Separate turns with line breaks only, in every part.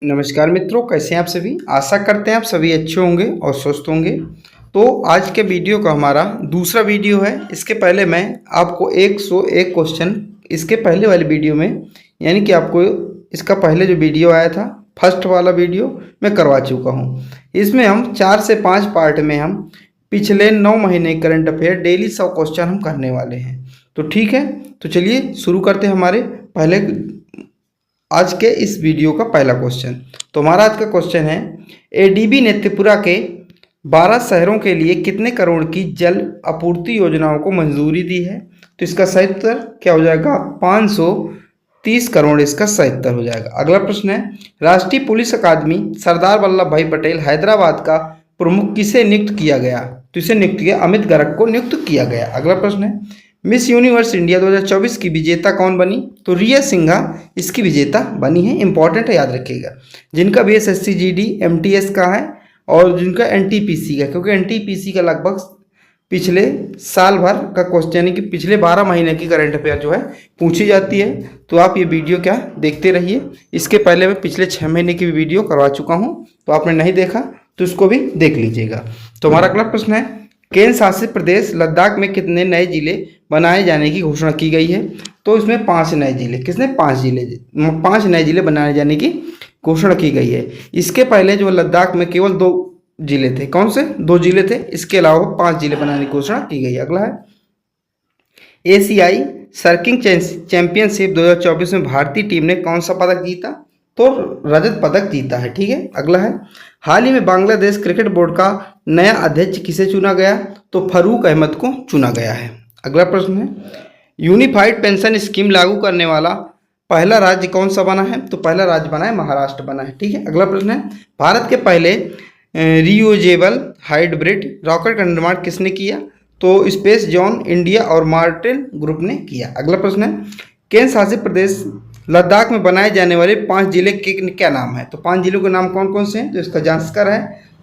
नमस्कार मित्रों, कैसे हैं आप सभी। आशा करते हैं आप सभी अच्छे होंगे और स्वस्थ होंगे। तो आज के वीडियो का हमारा दूसरा वीडियो है। इसके पहले मैं आपको 101 क्वेश्चन इसके पहले वाले वीडियो में, यानी कि आपको इसका पहले जो वीडियो आया था फर्स्ट वाला वीडियो, मैं करवा चुका हूं। इसमें हम 4 से 5 पार्ट में हम पिछले 9 महीने करंट अफेयर डेली 100 क्वेश्चन हम करने वाले हैं। तो ठीक है, तो चलिए शुरू करते हैं हमारे पहले आज के इस वीडियो का पहला क्वेश्चन। तो हमारा आज का क्वेश्चन है, एडीबी ने त्रिपुरा के 12 शहरों के लिए कितने करोड़ की जल आपूर्ति योजनाओं को मंजूरी दी है। तो इसका सही उत्तर क्या हो जाएगा, 530 करोड़ इसका सही उत्तर हो जाएगा। अगला प्रश्न है, राष्ट्रीय पुलिस अकादमी सरदार वल्लभ भाई पटेल हैदराबाद का प्रमुख किसे नियुक्त किया गया। तो इसे नियुक्त किया अमित गर्ग को नियुक्त किया गया। अगला प्रश्न है, मिस यूनिवर्स इंडिया 2024 की विजेता कौन बनी। तो रिया सिंघा इसकी विजेता बनी है। इंपॉर्टेंट है, याद रखिएगा। जिनका भी एसएससी जीडी एमटीएस का है और जिनका एनटीपीसी का, क्योंकि एनटीपीसी का लगभग पिछले साल भर का क्वेश्चन, यानी कि पिछले 12 महीने की करंट अफेयर जो है पूछी जाती है। तो आप ये वीडियो क्या देखते रहिए। इसके पहले मैं पिछले 6 महीने की वीडियो करवा चुका हूँ, तो आपने नहीं देखा तो इसको भी देख लीजिएगा। तो हमारा अगला प्रश्न है, केंद्र शासित प्रदेश लद्दाख में कितने नए जिले बनाए जाने की घोषणा की गई है। तो इसमें 5 नए जिले, किसने 5 नए जिले बनाए जाने की घोषणा की गई है। इसके पहले जो लद्दाख में केवल 2 जिले थे, कौन से 2 जिले थे, इसके अलावा 5 जिले बनाने की घोषणा की गई है। अगला है, एशियाई सर्किंग चैंपियनशिप 2024 में भारतीय टीम ने कौन सा पदक जीता। तो रजत पदक जीता है। ठीक है। अगला है, हाल ही में बांग्लादेश क्रिकेट बोर्ड का नया अध्यक्ष किसे चुना गया। तो फरूक अहमद को चुना गया है। अगला प्रश्न है, यूनिफाइड पेंशन स्कीम लागू करने वाला पहला राज्य कौन सा बना है। तो पहला राज्य बना है महाराष्ट्र बना है। ठीक है। अगला प्रश्न है, भारत के पहले रियूजेबल हाइब्रिड रॉकेट का निर्माण किसने किया। तो स्पेस जॉन इंडिया और मार्टिन ग्रुप ने किया। अगला प्रश्न है, केंद्र शासित प्रदेश लद्दाख में बनाए जाने वाले 5 जिले के क्या नाम है। तो 5 जिलों के नाम कौन कौन से हैं। तो इसका जांस्कर है,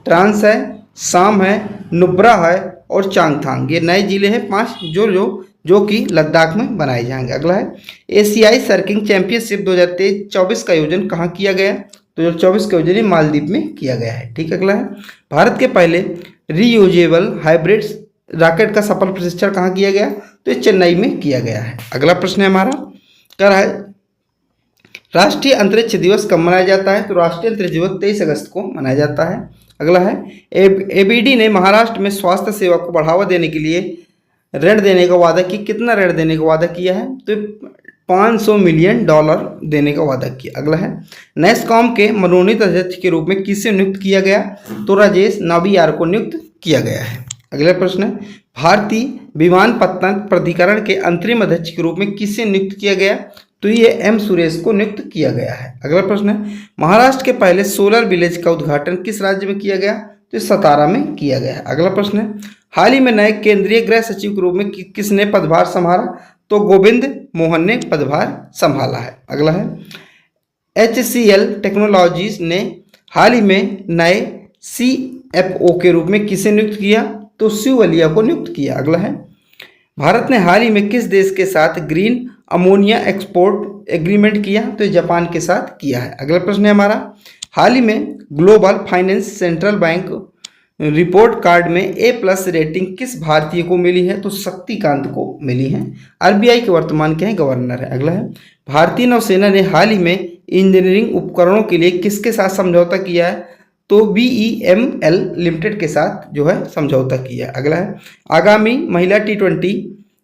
ट्रांस है, साम है, नुब्रा है और चांगथांग। ये नए जिले हैं 5 जो कि लद्दाख में बनाए जाएंगे। अगला है, एशियाई सर्किंग चैंपियनशिप 2023-24 का आयोजन कहाँ किया गया। 2024 का आयोजन मालदीव में किया गया है। ठीक है। अगला है, भारत के पहले रीयूजेबल हाइब्रिड रॉकेट का सफल परीक्षण कहाँ किया गया। तो ये चेन्नई में किया गया है। अगला प्रश्न है हमारा, क्या है, राष्ट्रीय अंतरिक्ष दिवस कब मनाया जाता है। तो राष्ट्रीय अंतरिक्ष दिवस 23 अगस्त को मनाया जाता है। अगला है, एबीडी ने महाराष्ट्र में स्वास्थ्य सेवा को बढ़ावा देने के लिए ऋण देने का वादा किया। कितना ऋण देने का वादा किया है। तो $500 मिलियन देने का वादा किया। अगला है, नेस्कॉम के मनोनीत अध्यक्ष के रूप में किसे नियुक्त किया गया। तो राजेश नाबियार को नियुक्त किया गया है। अगला प्रश्न है, भारतीय विमानपत्तन प्राधिकरण के अंतरिम अध्यक्ष के रूप में किसे नियुक्त किया गया। तो ये एम सुरेश को नियुक्त किया गया है। अगला प्रश्न है, महाराष्ट्र के पहले सोलर विलेज का उद्घाटन किस राज्य में किया गया। तो सतारा में किया गया है। अगला प्रश्न है, हाल ही में नए केंद्रीय गृह सचिव के रूप में किसने पदभार संभाला। तो गोविंद मोहन ने पदभार संभाला है। अगला है, HCL टेक्नोलॉजीज ने हाल ही में नए CFO के रूप में किसे नियुक्त किया। तो शिव वलिया को नियुक्त किया। अगला है, भारत ने हाल ही में किस देश के साथ ग्रीन अमोनिया एक्सपोर्ट एग्रीमेंट किया। तो जापान के साथ किया है। अगला प्रश्न है हमारा, हाल ही में global finance central bank report card में A+ रेटिंग किस भारतीय को मिली है। तो शक्तिकांत को मिली है। RBI के वर्तमान क्या है, गवर्नर है। अगला है, भारतीय नौसेना ने हाल ही में इंजीनियरिंग उपकरणों के लिए किसके साथ समझौता किया है। तो BEML लिमिटेड के साथ जो है समझौता किया। अगला है, आगामी महिला T20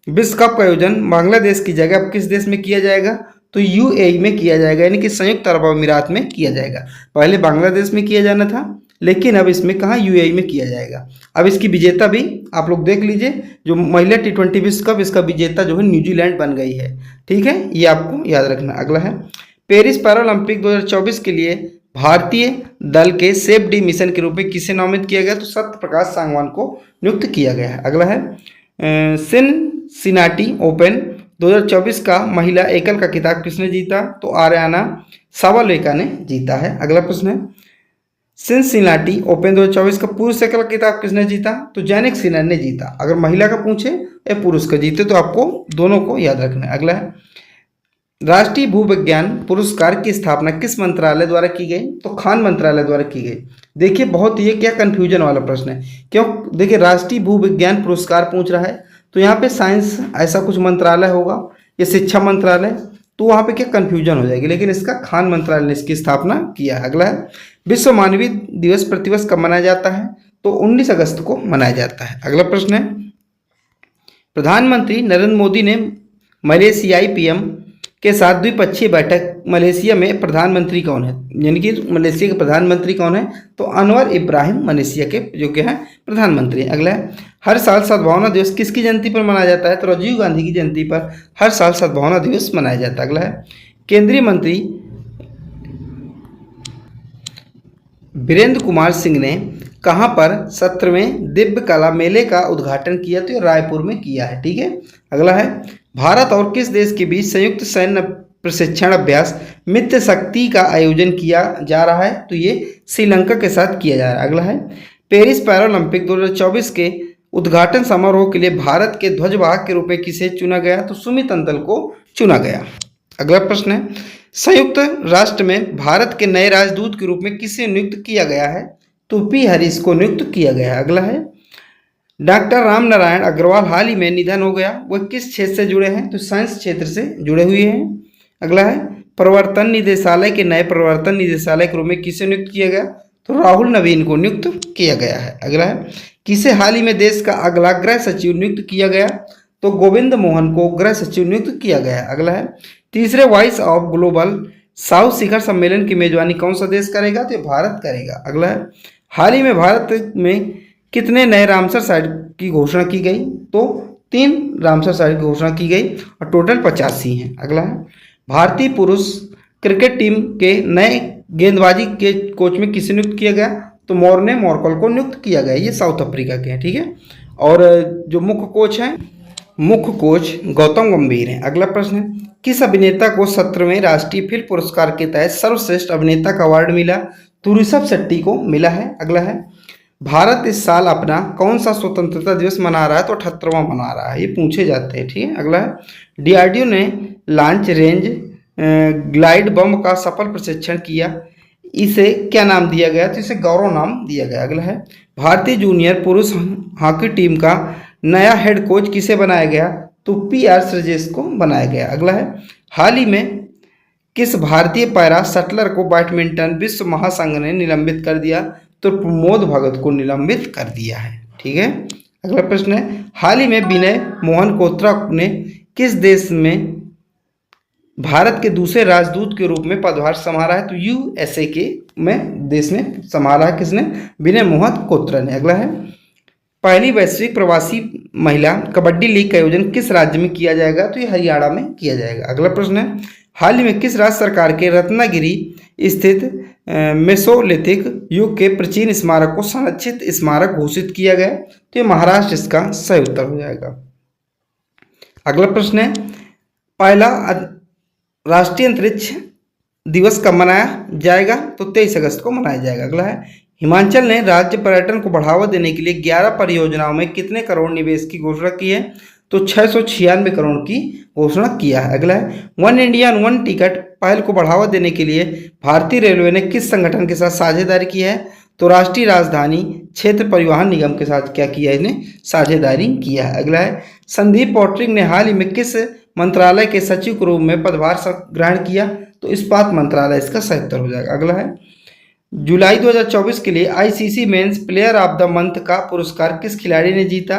विश्व कप का आयोजन बांग्लादेश की जगह किस देश में किया जाएगा। तो UAE में किया जाएगा, यानी कि संयुक्त अरब अमीरात में किया जाएगा। पहले बांग्लादेश में किया जाना था, लेकिन अब इसमें कहाँ, UAE में किया जाएगा। अब इसकी विजेता भी आप लोग देख लीजिए, जो महिला T20 विश्व कप, इसका विजेता जो है न्यूजीलैंड बन गई है। ठीक है, ये आपको याद रखना। अगला है, पेरिस पैरालंपिक 2024 के लिए भारतीय दल के सेफ डी मिशन के रूप में किसे नामित किया गया। तो सत्य प्रकाश सांगवान को नियुक्त किया गया है। अगला है, सिनसिनाटी ओपन 2024 का महिला एकल का खिताब किसने जीता। तो आर्याना साबालेका ने जीता है। अगला प्रश्न है, सिनसिनाटी ओपन 2024 का पुरुष एकल का खिताब किसने जीता। तो जैनिक सिनर ने जीता। अगर महिला का पूछे या पुरुष का जीते तो आपको दोनों को याद रखना है। अगला है, राष्ट्रीय भूविज्ञान पुरस्कार की स्थापना किस मंत्रालय द्वारा की गई? तो खान मंत्रालय द्वारा की गई। देखिए बहुत ये क्या कंफ्यूजन वाला प्रश्न है, क्यों? देखिए राष्ट्रीय भूविज्ञान पुरस्कार पूछ रहा है तो यहाँ पे साइंस ऐसा कुछ मंत्रालय होगा या शिक्षा मंत्रालय, तो वहाँ पे क्या कंफ्यूजन हो जाएगी, लेकिन इसका खान मंत्रालय ने इसकी स्थापना किया है। अगला है विश्व मानवीय दिवस प्रतिवर्ष कब मनाया जाता है? तो 19 अगस्त को मनाया जाता है। अगला प्रश्न है प्रधानमंत्री नरेंद्र मोदी ने मलेशियाई पीएम के साथ द्विपक्षीय बैठक, मलेशिया में प्रधानमंत्री कौन है? यानी कि मलेशिया के प्रधानमंत्री कौन है? तो अनवर इब्राहिम मलेशिया के जो कि हैं प्रधानमंत्री। अगला है हर साल सद्भावना दिवस किसकी जयंती पर मनाया जाता है? तो राजीव गांधी की जयंती पर हर साल सद्भावना दिवस मनाया जाता है। अगला है केंद्रीय मंत्री वीरेंद्र कुमार सिंह ने कहाँ पर 17वें दिव्य कला मेले का उद्घाटन किया? तो रायपुर में किया है। ठीक है। अगला है भारत और किस देश के बीच संयुक्त सैन्य प्रशिक्षण अभ्यास मित्र शक्ति का आयोजन किया जा रहा है? तो ये श्रीलंका के साथ किया जा रहा है। अगला है पेरिस पैरालंपिक 2024 के उद्घाटन समारोह के लिए भारत के ध्वजवाहक के रूप में किसे चुना गया? तो सुमित अंतल को चुना गया। अगला प्रश्न है संयुक्त राष्ट्र में भारत के नए राजदूत के रूप में किसे नियुक्त किया गया है? तो पी हरीश को नियुक्त किया गया है। अगला है डॉक्टर राम नारायण अग्रवाल हाल ही में निधन हो गया, वह किस क्षेत्र से जुड़े हैं? तो साइंस क्षेत्र से जुड़े हुए हैं। अगला है प्रवर्तन निदेशालय के नए प्रवर्तन निदेशालय के रूप में किसे नियुक्त किया गया? तो राहुल नवीन को नियुक्त किया गया है। अगला है किसे हाल ही में देश का अगला गृह सचिव नियुक्त किया गया? तो गोविंद मोहन को गृह सचिव नियुक्त किया गया है। अगला है तीसरे वॉइस ऑफ ग्लोबल साउथ शिखर सम्मेलन की मेजबानी कौन सा देश करेगा? तो भारत करेगा। अगला है हाल ही में भारत में कितने नए रामसर साइट की घोषणा की गई? तो 3 रामसर साइट की घोषणा की गई और टोटल 85 हैं। अगला है भारतीय पुरुष क्रिकेट टीम के नए गेंदबाजी के कोच में किसे नियुक्त किया गया? तो मॉर्ने मॉर्कल को नियुक्त किया गया। ये साउथ अफ्रीका के हैं। ठीक है। और जो मुख्य कोच हैं, मुख्य कोच गौतम गंभीर हैं। अगला प्रश्न है किस अभिनेता को 17वें राष्ट्रीय फिल्म पुरस्कार के तहत सर्वश्रेष्ठ अभिनेता का अवार्ड मिला? तो ऋषभ शेट्टी को मिला है। अगला है भारत इस साल अपना कौन सा स्वतंत्रता दिवस मना रहा है? तो 78वां मना रहा है। ये पूछे जाते हैं। ठीक है। अगला है डीआरडीओ ने लॉन्च रेंज ग्लाइड बम का सफल प्रशिक्षण किया, इसे क्या नाम दिया गया? तो इसे गौरव नाम दिया गया। अगला है भारतीय जूनियर पुरुष हॉकी टीम का नया हेड कोच किसे बनाया गया? तो पी.आर. श्रीजेश को बनाया गया। अगला है हाल ही में किस भारतीय पैरा शटलर को बैडमिंटन विश्व महासंघ ने निलंबित कर दिया? तो प्रमोद भगत को निलंबित कर दिया है। ठीक है। अगला प्रश्न है हाल ही में विनय मोहन कोत्रा ने किस देश में भारत के दूसरे राजदूत के रूप में पदभार संभाला है? तो यूएसए के देश में संभाला है। किसने? विनय मोहन कोत्रा ने। अगला है पहली वैश्विक प्रवासी महिला कबड्डी लीग का आयोजन किस राज्य में किया जाएगा? तो ये हरियाणा में किया जाएगा। अगला प्रश्न है हाल ही में किस राज्य सरकार के रत्नागिरी स्थित मेसोलिथिक युग के प्राचीन स्मारक को संरक्षित स्मारक घोषित किया गया? तो ये महाराष्ट्र इसका सही उत्तर हो जाएगा। अगला प्रश्न है पहला राष्ट्रीय अंतरिक्ष दिवस कब मनाया जाएगा? तो 23 अगस्त को मनाया जाएगा। अगला है हिमाचल ने राज्य पर्यटन को बढ़ावा देने के लिए 11 परियोजनाओं में कितने करोड़ निवेश की घोषणा की है? तो 696 करोड़ की घोषणा किया है। अगला है वन इंडिया वन टिकट पहल को बढ़ावा देने के लिए भारतीय रेलवे ने किस संगठन के साथ साझेदारी की है? तो राष्ट्रीय राजधानी क्षेत्र परिवहन निगम के साथ क्या किया है? इन्हें साझेदारी किया है। अगला है संदीप पॉटरिंग ने हाल ही में किस मंत्रालय के सचिव के रूप में पदभार ग्रहण किया? तो इस्पात मंत्रालय इसका सही उत्तर हो जाएगा। अगला है जुलाई 2024 के लिए ICC men's player of the month का पुरस्कार किस खिलाड़ी ने जीता?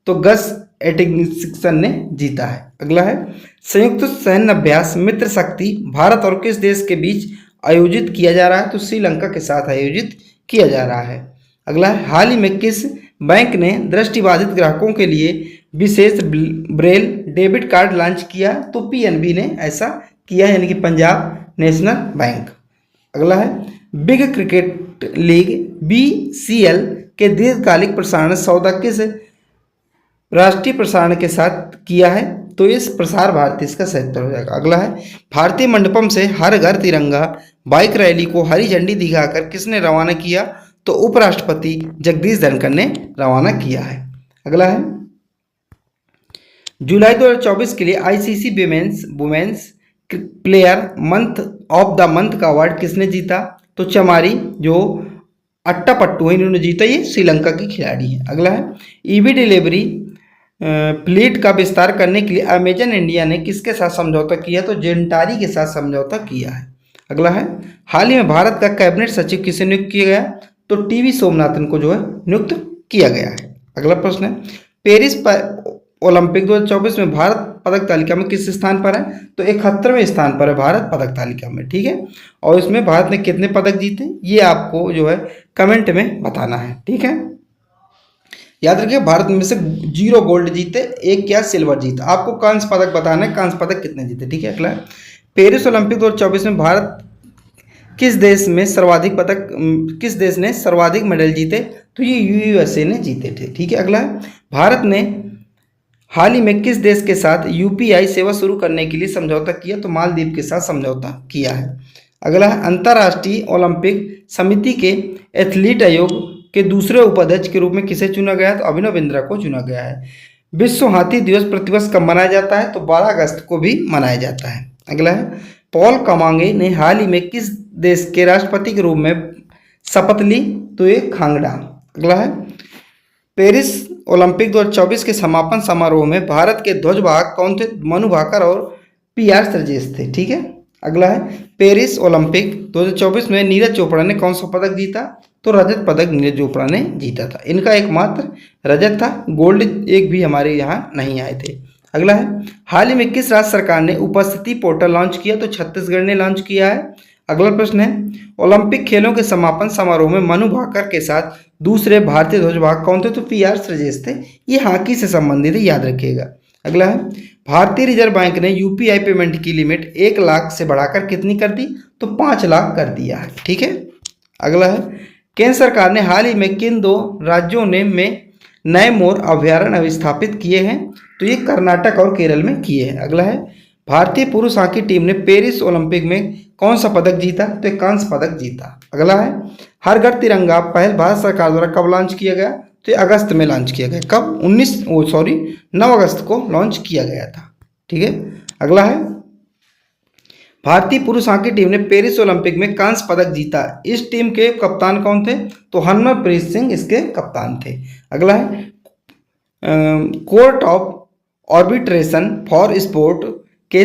तो गस एटिंगसन ने जीता है। अगला है संयुक्त सैन्य अभ्यास मित्र शक्ति भारत और किस देश के बीच आयोजित किया जा रहा है? तो श्रीलंका के साथ आयोजित किया जा रहा है। अगला है हाल ही में किस बैंक ने दृष्टिबाधित ग्राहकों के लिए विशेष ब्रेल डेबिट कार्ड लॉन्च किया? तो पीएनबी ने ऐसा किया है, यानी कि पंजाब नेशनल बैंक। अगला है बिग क्रिकेट लीग बीसीएल के दीर्घकालिक प्रसारण सौदा किस राष्ट्रीय प्रसारण के साथ किया है? तो इस प्रसार भारती इसका सही उत्तर हो जाएगा। अगला है भारतीय मंडपम से हर घर तिरंगा बाइक रैली को हरी झंडी दिखाकर किसने रवाना किया? तो उपराष्ट्रपति जगदीश धनखड़ ने रवाना किया है। अगला है जुलाई 2024 के लिए ICC women's player month of the month का अवार्ड किसने जीता? तो चमारी जो अट्टापट्टू है इन्होंने जीता, ये श्रीलंका की खिलाड़ी है। अगला है ईवी डिलीवरी फ्लीट का विस्तार करने के लिए अमेजन इंडिया ने किसके साथ समझौता किया? तो जेंटारी के साथ समझौता किया है। अगला है हाल ही में भारत का कैबिनेट सचिव किसे नियुक्त किया गया? तो टीवी सोमनाथन को जो है नियुक्त किया गया है। अगला प्रश्न है पेरिस ओलंपिक 2024 में भारत पदक तालिका में किस स्थान पर है? तो 71वें स्थान पर है भारत पदक तालिका में। ठीक है, और इसमें भारत ने कितने पदक जीते ये आपको जो है कमेंट में बताना है। ठीक है, याद रखिए भारत में से 0 गोल्ड जीते, 1 क्या सिल्वर जीता। आपको कांस्य पदक बताना है, कांस्य पदक कितने जीते। ठीक है, अगला पेरिस ओलंपिक 2024 में भारत किस देश ने सर्वाधिक मेडल जीते? तो ये यूएसए ने जीते थे। ठीक है, अगला है भारत ने हाल ही में किस देश के साथ यूपीआई सेवा शुरू करने के लिए समझौता किया? तो मालदीव के साथ समझौता किया है। अगला है अंतर्राष्ट्रीय ओलंपिक समिति के एथलीट आयोग के दूसरे उपाध्यक्ष के रूप में किसे चुना गया? तो अभिनव बिंद्रा को चुना गया है। विश्व हाथी दिवस प्रतिवर्ष कब मनाया जाता है? तो 12 अगस्त को भी मनाया जाता है। अगला है पॉल कमांगे ने हाल ही में किस देश के राष्ट्रपति के रूप में शपथ ली? तो ये खांगडा। अगला है पेरिस ओलंपिक 2024 के समापन समारोह में भारत के ध्वजवाहक कौन थे? मनु भाकर और पीआर श्रीजेश थे। ठीक है, अगला है पेरिस ओलंपिक 2024 में नीरज चोपड़ा ने कौन सा पदक जीता? तो रजत पदक नीरज चोपड़ा ने जीता था। इनका एकमात्र रजत था, गोल्ड एक भी हमारे यहाँ नहीं आए थे। अगला है हाल ही में किस राज्य सरकार ने उपस्थिति पोर्टल लॉन्च किया? तो छत्तीसगढ़ ने लॉन्च किया है। अगला प्रश्न है ओलंपिक खेलों के समापन समारोह में मनु भाकर के साथ दूसरे भारतीय ध्वजवाहक कौन थे? तो पीआर श्रीजेश थे। ये हॉकी से संबंधित है, याद रखिएगा। अगला है भारतीय रिजर्व बैंक ने यूपीआई पेमेंट की लिमिट 1 लाख से बढ़ाकर कितनी कर दी? तो 5 लाख कर दिया है। ठीक है, अगला है केंद्र सरकार ने हाल ही में किन 2 राज्यों में नए मोर अभ्यारण्य स्थापित किए हैं? तो ये कर्नाटक और केरल में किए हैं। अगला है भारतीय पुरुष हॉकी टीम ने पेरिस ओलंपिक में कौन सा पदक जीता? तो कांस्य पदक जीता। अगला है हर घर तिरंगा पहल भारत सरकार द्वारा कब लॉन्च किया गया? तो अगस्त में लॉन्च किया गया। कब? 9 अगस्त को लॉन्च किया गया था। ठीक है, अगला है भारतीय पुरुष हॉकी टीम ने पेरिस ओलंपिक में कांस्य पदक जीता। इस टीम के कप्तान कौन थे? तो हरमनप्रीत सिंह इसके कप्तान थे। अगला है court of arbitration for sport के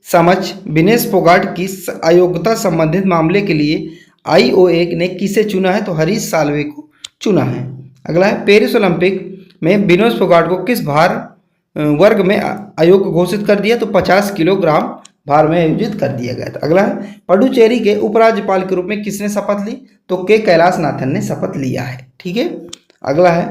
समक्ष विनेश फोगाट की अयोग्यता संबंधित मामले के लिए आईओए ने किसे चुना है? तो हरीश साल्वे को चुना है। अगला है पेरिस ओलंपिक में विनेश फोगाट को किस भार वर्ग में अयोग्य घोषित कर दिया? तो 50 किलोग्राम भार में आयोजित कर दिया गया था। अगला है पुडुचेरी के उपराज्यपाल के रूप में किसने शपथ ली? तो के कैलाशनाथन ने शपथ लिया है। ठीक है, अगला है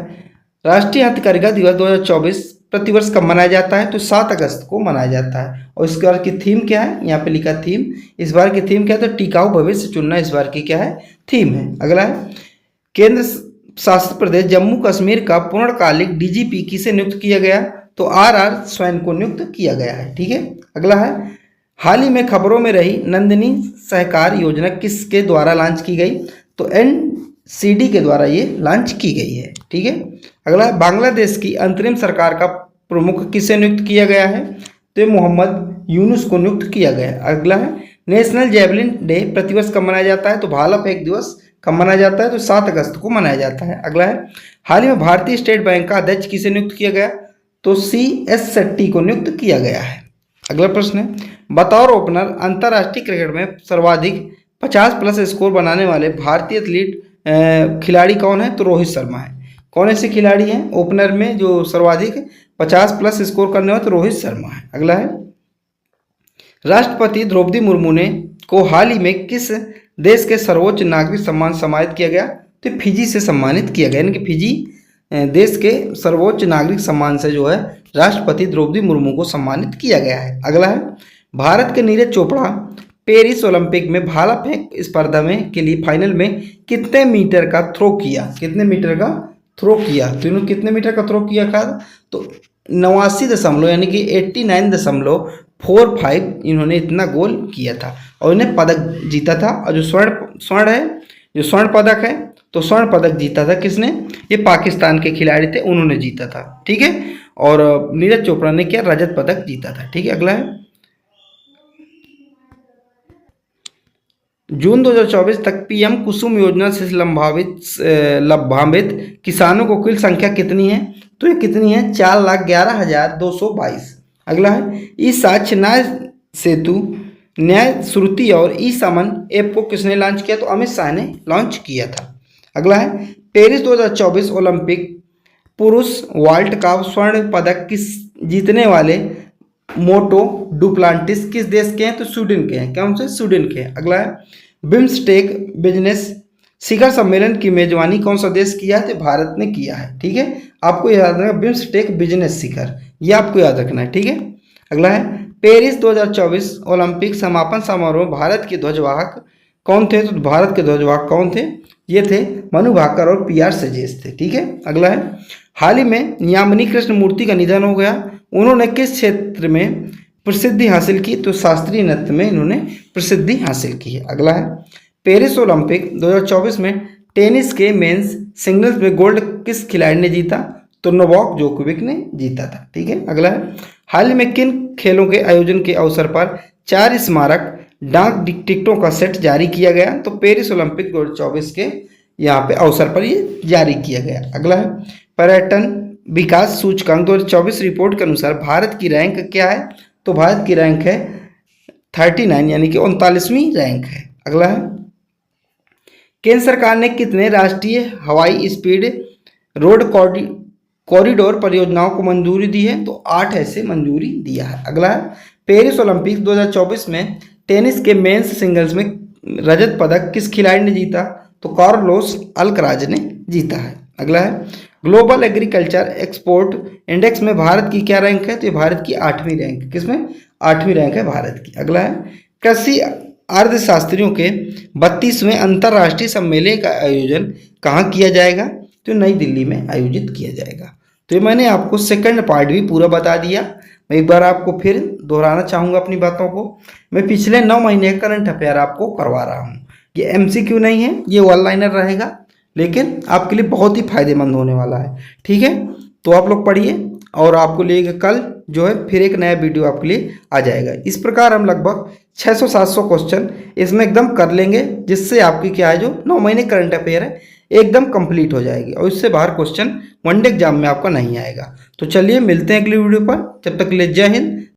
राष्ट्रीय हथकरघा दिवस 2024 प्रतिवर्ष कब मनाया जाता है? तो 7 अगस्त को मनाया जाता है। और इस बार की थीम क्या है? यहाँ पे लिखा थीम, इस बार की थीम क्या है? तो टिकाऊ भविष्य चुनना इस बार की क्या है? थीम है। अगला है केंद्र शासित प्रदेश जम्मू कश्मीर का पूर्णकालिक डीजीपी किसे नियुक्त किया गया? तो आर स्वैन को नियुक्त किया गया है। ठीक है, अगला है हाल ही में खबरों में रही नंदिनी सहकार योजना किसके द्वारा लॉन्च की गई? तो एनसीडी के द्वारा ये लॉन्च की गई है। ठीक है, अगला बांग्लादेश की अंतरिम सरकार का प्रमुख किसे नियुक्त किया गया है? तो मोहम्मद यूनुस को नियुक्त किया गया है। अगला है नेशनल जेवलिन डे प्रतिवर्ष कब मनाया जाता है? तो भाला फेंक दिवस कब मनाया जाता है? तो 7 अगस्त को मनाया जाता है। अगला है हाल ही में भारतीय स्टेट बैंक का अध्यक्ष किसे नियुक्त किया गया? तो CS शेट्टी को नियुक्त किया गया है। अगला प्रश्न है बतौर ओपनर अंतर्राष्ट्रीय क्रिकेट में सर्वाधिक 50+ स्कोर बनाने वाले भारतीय एथलीट खिलाड़ी कौन है? तो रोहित शर्मा है। कौन ऐसे खिलाड़ी हैं ओपनर में जो सर्वाधिक 50+ स्कोर करने वाले? तो रोहित शर्मा है। अगला है राष्ट्रपति द्रौपदी मुर्मू ने को हाल ही में किस देश के सर्वोच्च नागरिक सम्मान सम्मानित किया गया? तो फिजी से सम्मानित किया गया, यानी कि फिजी देश के सर्वोच्च नागरिक सम्मान से जो है राष्ट्रपति द्रौपदी मुर्मू को सम्मानित किया गया है। अगला है भारत के नीरज चोपड़ा पेरिस ओलंपिक में भाला फेंक स्पर्धा में के लिए फाइनल में कितने मीटर का थ्रो किया? कितने मीटर का थ्रो किया? तो इन्होंने कितने मीटर का थ्रो किया था? तो 89 यानी कि 89.45 इन्होंने इतना गोल किया था और इन्हें पदक जीता था। और जो स्वर्ण पदक है तो स्वर्ण पदक जीता था किसने? ये पाकिस्तान के खिलाड़ी थे, उन्होंने जीता था। ठीक है, और नीरज चोपड़ा ने क्या? रजत पदक जीता था। ठीक है, अगला है जून 2024 तक पीएम कुसुम योजना से लाभान्वित किसानों को कुल संख्या कितनी है? तो ये कितनी है? 4,11,222। अगला है ई साक्ष्य न्याय सेतु, न्याय श्रुति और ई समन ऐप को किसने लॉन्च किया? तो अमित शाह ने लॉन्च किया था। अगला है पेरिस 2024 ओलंपिक पुरुष वर्ल्ड कप स्वर्ण पदक किस जीतने वाले मोटो डुप्लांटिस किस देश के हैं? तो स्वीडन के हैं। कौन से? स्वीडन के हैं। अगला है बिम्स्टेक बिजनेस शिखर सम्मेलन की मेजबानी कौन सा देश किया है? तो भारत ने किया है। ठीक है, आपको याद रखना बिम्स्टेक बिजनेस शिखर, ये आपको याद रखना है। ठीक है, अगला है पेरिस 2024 ओलंपिक समापन समारोह में भारत के ध्वजवाहक कौन थे? तो भारत के ध्वजवाहक कौन थे? ये थे मनु भाकर और पीआर सजेस थे। ठीक है, अगला है हाल ही में यामिनी कृष्णमूर्ति का निधन हो गया। उन्होंने किस क्षेत्र में प्रसिद्धि हासिल की? तो शास्त्रीय नृत्य में इन्होंने प्रसिद्धि हासिल की है। अगला है पेरिस ओलंपिक 2024 में टेनिस के मेंस सिंगल्स में गोल्ड किस खिलाड़ी ने जीता? तो नोवाक जोकोविक ने जीता था। ठीक है, अगला है हाल ही में किन खेलों के आयोजन के अवसर पर 4 स्मारक डाक टिकटों का सेट जारी किया गया? तो पेरिस ओलंपिक 2024 के यहाँ पे अवसर पर ये जारी किया गया। अगला है पर्यटन विकास सूचकांक 2024 रिपोर्ट के अनुसार भारत की रैंक क्या है? तो भारत की रैंक है 39 यानी कि 39वीं रैंक है। अगला है केंद्र सरकार ने कितने राष्ट्रीय हवाई स्पीड रोड कॉरिडोर परियोजनाओं को मंजूरी दी है? तो 8 ऐसे मंजूरी दिया है। अगला है पेरिस ओलंपिक 2024 में टेनिस के मेंस सिंगल्स में रजत पदक किस खिलाड़ी ने जीता? तो कार्लोस अल्कराज ने जीता है। अगला है ग्लोबल एग्रीकल्चर एक्सपोर्ट इंडेक्स में भारत की क्या रैंक है? तो ये भारत की 8वीं रैंक। किसमें? 8वीं रैंक है भारत की। अगला है कृषि अर्थशास्त्रियों के 32वें अंतर्राष्ट्रीय सम्मेलन का आयोजन कहाँ किया जाएगा? तो नई दिल्ली में आयोजित किया जाएगा। तो ये मैंने आपको सेकंड पार्ट भी पूरा बता दिया। मैं एक बार आपको फिर दोहराना चाहूँगा अपनी बातों को। मैं पिछले 9 महीने का करंट अफेयर आपको करवा रहा हूँ। ये MCQ नहीं है, ये वन लाइनर रहेगा, लेकिन आपके लिए बहुत ही फायदेमंद होने वाला है। ठीक है, तो आप लोग पढ़िए और आपको लिए कल जो है फिर एक नया वीडियो आपके लिए आ जाएगा। इस प्रकार हम लगभग 600-700 क्वेश्चन इसमें एकदम कर लेंगे, जिससे आपकी क्या है जो 9 महीने करंट अफेयर है एकदम कंप्लीट हो जाएगी और इससे बाहर क्वेश्चन वनडे एग्जाम में आपका नहीं आएगा। तो चलिए मिलते हैं अगली वीडियो पर, जब तक के लिए जय हिंद।